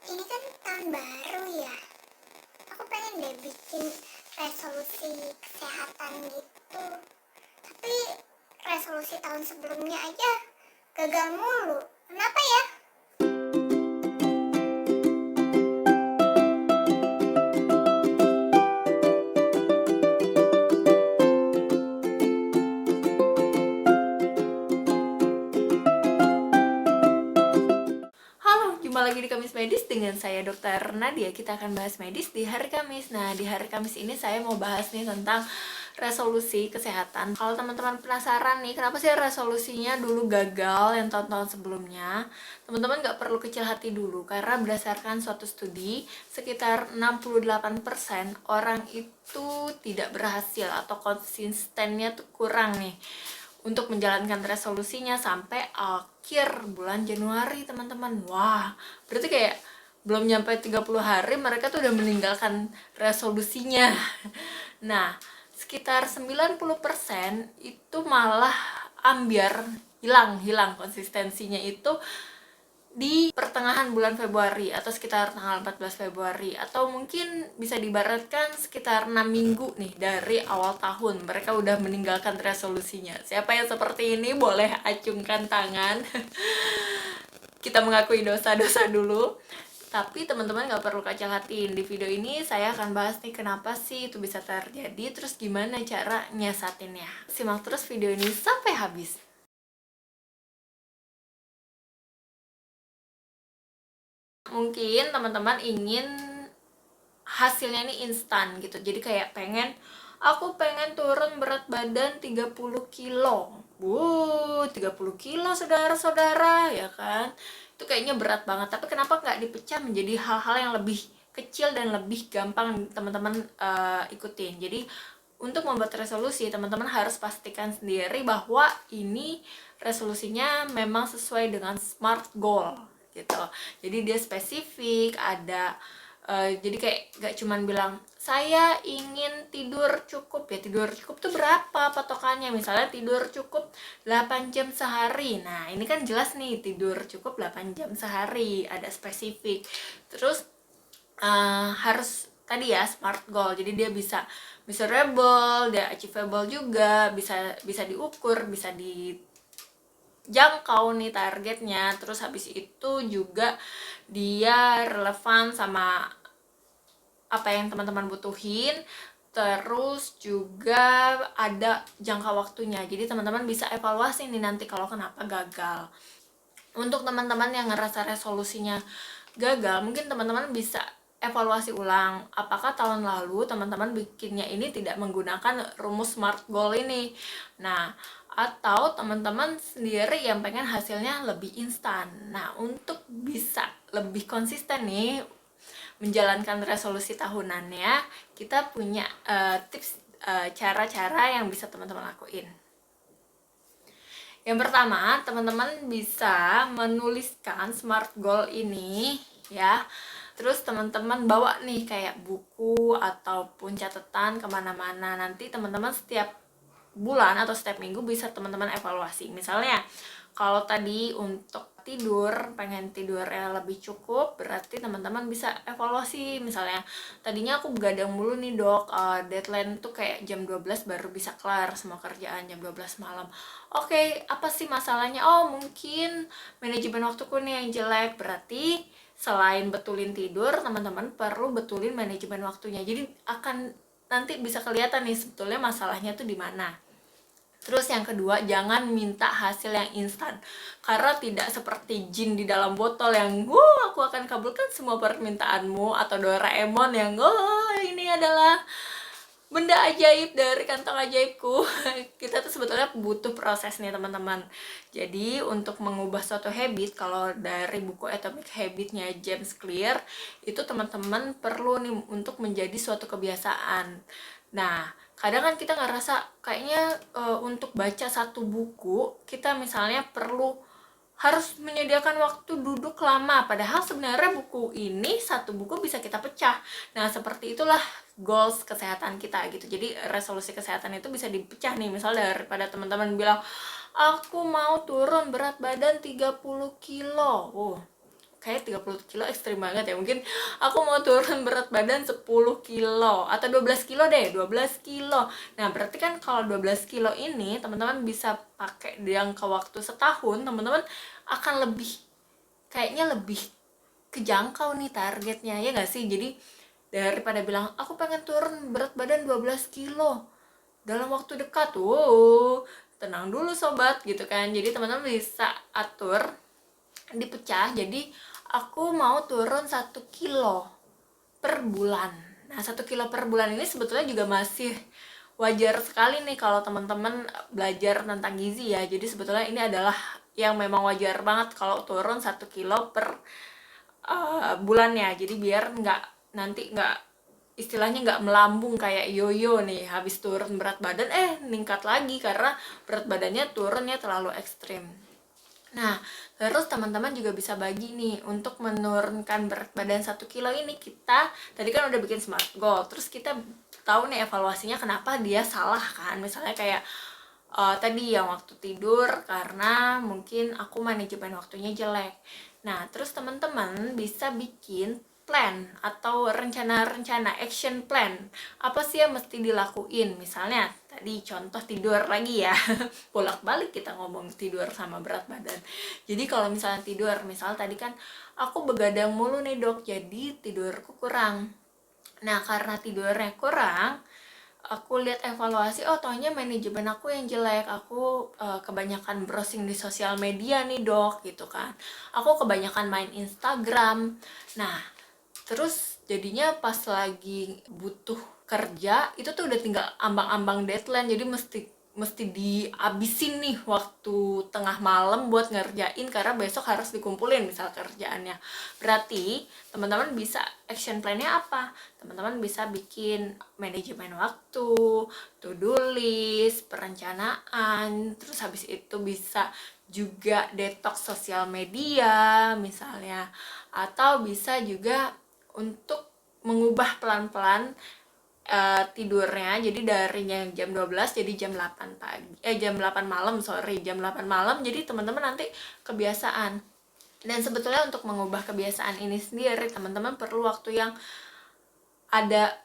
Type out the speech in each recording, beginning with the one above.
Ini kan tahun baru ya. Aku pengen deh bikin resolusi kesehatan gitu. Tapi resolusi tahun sebelumnya aja gagal mulu. Kenapa ya? Halo, jumpa lagi di Kamis Medis dengan saya Dr. Nadia. Kita akan bahas medis di hari Kamis. Nah, di hari Kamis ini saya mau bahas nih tentang resolusi kesehatan. Kalau teman-teman penasaran nih, kenapa sih resolusinya dulu gagal yang tahun-tahun sebelumnya? Teman-teman nggak perlu kecil hati dulu, karena berdasarkan suatu studi, sekitar 68% orang itu tidak berhasil atau konsistennya tuh kurang nih untuk menjalankan resolusinya sampai akhir bulan Januari, teman-teman. Wah, berarti kayak belum nyampe 30 hari mereka tuh udah meninggalkan resolusinya. Nah, sekitar 90% itu malah ambiar, hilang konsistensinya itu di pertengahan bulan Februari atau sekitar tanggal 14 Februari, atau mungkin bisa diibaratkan sekitar 6 minggu nih dari awal tahun mereka udah meninggalkan resolusinya. Siapa yang seperti ini boleh acungkan tangan. Kita mengakui dosa-dosa dulu. Tapi teman-teman gak perlu kacau hati. Di video ini saya akan bahas nih kenapa sih itu bisa terjadi, terus gimana cara nyiasatinnya. Simak terus video ini sampai habis. Mungkin teman-teman ingin hasilnya ini instan gitu, jadi kayak aku pengen turun berat badan 30 kilo. 30 kilo saudara-saudara, ya kan? Itu kayaknya berat banget, tapi kenapa nggak dipecah menjadi hal-hal yang lebih kecil dan lebih gampang teman-teman ikutin. Jadi untuk membuat resolusi, teman-teman harus pastikan sendiri bahwa ini resolusinya memang sesuai dengan SMART goal gitu. Jadi dia spesifik, ada jadi kayak gak cuman bilang saya ingin tidur cukup. Ya, tidur cukup tuh berapa patokannya? Misalnya tidur cukup 8 jam sehari. Nah, ini kan jelas nih, tidur cukup 8 jam sehari, ada spesifik. Terus harus tadi ya SMART goal. Jadi dia bisa measurable, dia achievable juga, bisa diukur, bisa dijangkau nih targetnya. Terus habis itu juga dia relevan sama apa yang teman-teman butuhin. Terus juga ada jangka waktunya, jadi teman-teman bisa evaluasi nih nanti kalau kenapa gagal. Untuk teman-teman yang ngerasa resolusinya gagal, mungkin teman-teman bisa evaluasi ulang apakah tahun lalu teman-teman bikinnya ini tidak menggunakan rumus SMART goal ini. Nah, atau teman-teman sendiri yang pengen hasilnya lebih instan. Nah, untuk bisa lebih konsisten nih menjalankan resolusi tahunannya, kita punya tips, cara-cara yang bisa teman-teman lakuin. Yang pertama, teman-teman bisa menuliskan SMART goal ini ya. Terus teman-teman bawa nih kayak buku ataupun catatan kemana-mana. Nanti teman-teman setiap bulan atau setiap minggu bisa teman-teman evaluasi. Misalnya kalau tadi untuk tidur, pengen tidurnya lebih cukup, berarti teman-teman bisa evaluasi. Misalnya tadinya aku begadang mulu nih dok, deadline tuh kayak jam 12 baru bisa kelar semua kerjaan, jam 12 malam. Oke, apa sih masalahnya? Oh, mungkin manajemen waktuku nih yang jelek. Berarti selain betulin tidur, teman-teman perlu betulin manajemen waktunya. Jadi akan nanti bisa kelihatan nih sebetulnya masalahnya tuh di mana. Terus yang kedua, jangan minta hasil yang instan, karena tidak seperti jin di dalam botol yang aku akan kabulkan semua permintaanmu, atau Doraemon yang ini adalah benda ajaib dari kantong ajaibku. Kita tuh sebetulnya butuh proses nih teman-teman. Jadi untuk mengubah suatu habit, kalau dari buku Atomic Habit-nya James Clear, itu teman-teman perlu nih untuk menjadi suatu kebiasaan. Nah, kadang kan kita ngerasa kayaknya untuk baca satu buku, kita misalnya harus menyediakan waktu duduk lama, padahal sebenarnya buku ini, satu buku bisa kita pecah. Nah, seperti itulah goals kesehatan kita gitu. Jadi resolusi kesehatan itu bisa dipecah nih. Misalnya daripada teman-teman bilang aku mau turun berat badan 30 kilo. kayak 30 kilo ekstrim banget ya. Mungkin aku mau turun berat badan 10 kilo atau 12 kilo deh, 12 kilo. Nah, berarti kan kalau 12 kilo ini teman-teman bisa pakai jangka waktu setahun, teman-teman akan lebih, kayaknya lebih kejangkau nih targetnya, ya nggak sih? Jadi daripada bilang aku pengen turun berat badan 12 kilo dalam waktu dekat, tenang dulu sobat gitu kan. Jadi teman-teman bisa atur, dipecah, jadi aku mau turun 1 kilo per bulan. Nah, 1 kilo per bulan ini sebetulnya juga masih wajar sekali nih kalau teman-teman belajar tentang gizi ya. Jadi sebetulnya ini adalah yang memang wajar banget kalau turun 1 kilo per bulannya. Jadi biar nanti nggak, istilahnya nggak melambung kayak yoyo nih, habis turun berat badan meningkat lagi karena berat badannya turunnya terlalu ekstrim. Nah, terus teman-teman juga bisa bagi nih untuk menurunkan berat badan 1 kilo ini. Kita tadi kan udah bikin smart goal, terus kita tahu nih evaluasinya kenapa dia salah kan. Misalnya kayak tadi yang waktu tidur karena mungkin aku manajemen waktunya jelek. Nah, terus teman-teman bisa bikin plan atau rencana-rencana, action plan. Apa sih yang mesti dilakuin? Misalnya tadi contoh tidur lagi ya. Bolak-balik kita ngomong tidur sama berat badan. Jadi kalau misalnya tidur, misal tadi kan aku begadang mulu nih dok, jadi tidurku kurang. Nah, karena tidurnya kurang, aku lihat evaluasi, taunya manajemen aku yang jelek, aku kebanyakan browsing di sosial media nih dok, gitu kan. Aku kebanyakan main Instagram. Nah, terus jadinya pas lagi butuh kerja itu tuh udah tinggal ambang-ambang deadline, jadi mesti dihabisin nih waktu tengah malam buat ngerjain karena besok harus dikumpulin misal kerjaannya. Berarti teman-teman bisa action plan-nya apa? Teman-teman bisa bikin manajemen waktu, to-do list, perencanaan, terus habis itu bisa juga detox sosial media misalnya, atau bisa juga untuk mengubah pelan-pelan tidurnya, jadi dari yang jam 12 jadi jam 8 pagi, jam 8 malam, jam 8 malam, jadi teman-teman nanti kebiasaan. Dan sebetulnya untuk mengubah kebiasaan ini sendiri, teman-teman perlu waktu yang ada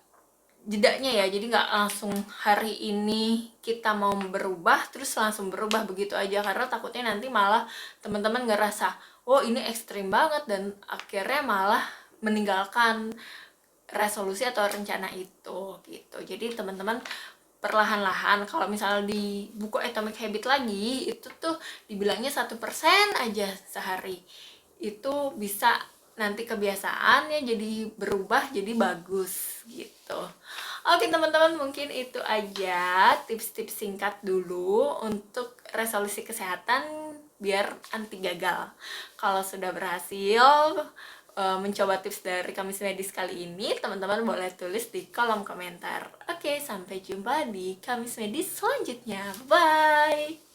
jedanya ya, jadi nggak langsung hari ini kita mau berubah terus langsung berubah begitu aja, karena takutnya nanti malah teman-teman ngerasa ini ekstrim banget dan akhirnya malah meninggalkan resolusi atau rencana itu gitu. Jadi teman-teman perlahan-lahan, kalau misalnya di buku Atomic Habit lagi itu tuh dibilangnya 1% aja sehari itu bisa nanti kebiasaannya jadi berubah jadi bagus gitu. Oke teman-teman, mungkin itu aja tips-tips singkat dulu untuk resolusi kesehatan biar anti gagal. Kalau sudah berhasil mencoba tips dari Kamis Medis kali ini, teman-teman boleh tulis di kolom komentar. Oke, sampai jumpa di Kamis Medis selanjutnya. Bye!